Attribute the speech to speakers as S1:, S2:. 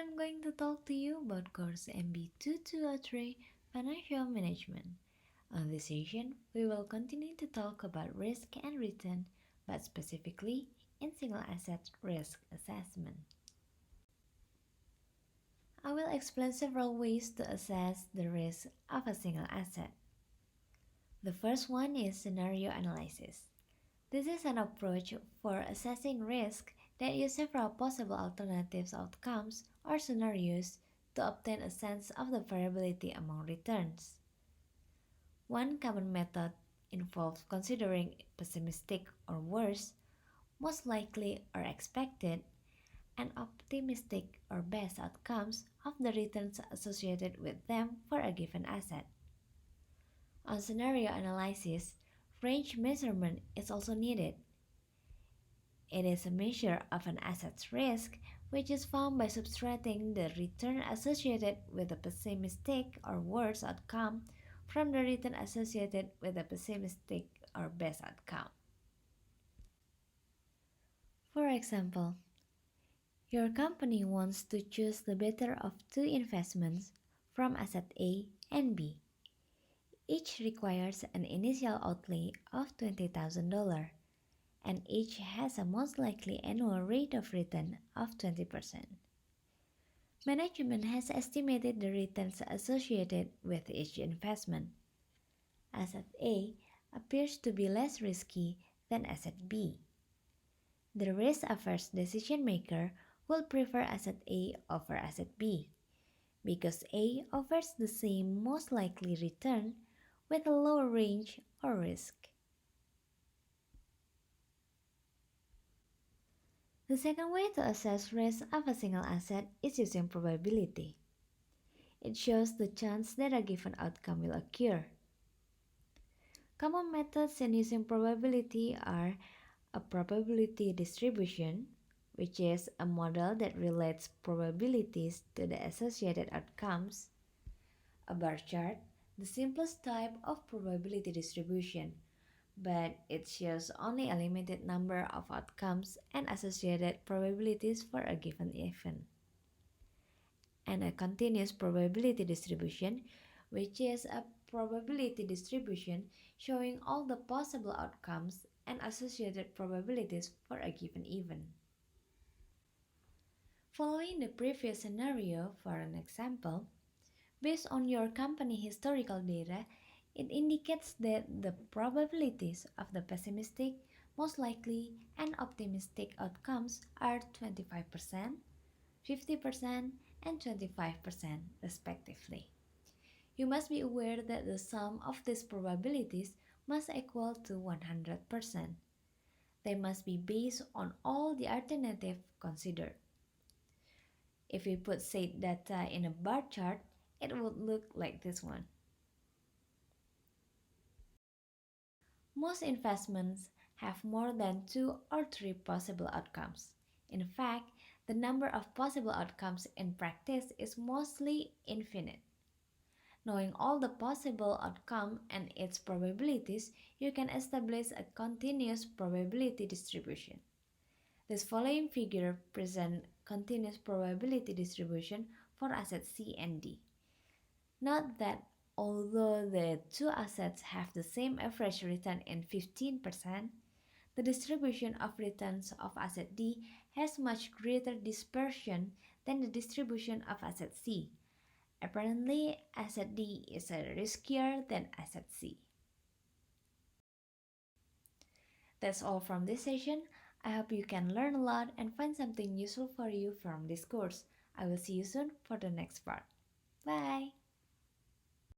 S1: I'm going to talk to you about course MB2203 Financial Management. On this session, we will continue to talk about risk and return, but specifically in single asset risk assessment. I will explain several ways to assess the risk of a single asset. The first one is scenario analysis. This is an approach for assessing risk that uses several possible alternatives outcomes or scenarios to obtain a sense of the variability among returns. One common method involves considering pessimistic or worse, most likely or expected, and optimistic or best outcomes of the returns associated with them for a given asset. On scenario analysis, range measurement is also needed. It is a measure of an asset's risk, which is found by subtracting the return associated with a pessimistic or worse outcome from the return associated with a pessimistic or best outcome. For example, your company wants to choose the better of two investments from asset A and B. Each requires an initial outlay of $20,000. And each has a most likely annual rate of return of 20%. Management has estimated the returns associated with each investment. Asset A appears to be less risky than asset B. The risk-averse decision maker will prefer asset A over asset B because A offers the same most likely return with a lower range or risk. The second way to assess risk of a single asset is using probability. It shows the chance that a given outcome will occur. Common methods in using probability are a probability distribution, which is a model that relates probabilities to the associated outcomes, a bar chart, the simplest type of probability distribution, but it shows only a limited number of outcomes and associated probabilities for a given event. And a continuous probability distribution, which is a probability distribution showing all the possible outcomes and associated probabilities for a given event. Following the previous scenario for an example, based on your company historical data, it indicates that the probabilities of the pessimistic, most likely, and optimistic outcomes are 25%, 50%, and 25% respectively. You must be aware that the sum of these probabilities must equal to 100%. They must be based on all the alternatives considered. If we put said data in a bar chart, it would look like this one. Most investments have more than 2 or 3 possible outcomes. In fact, the number of possible outcomes in practice is mostly infinite. Knowing all the possible outcomes and its probabilities, you can establish a continuous probability distribution. This following figure presents continuous probability distribution for assets C and D. Note that although the two assets have the same average return in 15%, the distribution of returns of asset D has much greater dispersion than the distribution of asset C. Apparently, asset D is riskier than asset C. That's all from this session. I hope you can learn a lot and find something useful for you from this course. I will see you soon for the next part. Bye!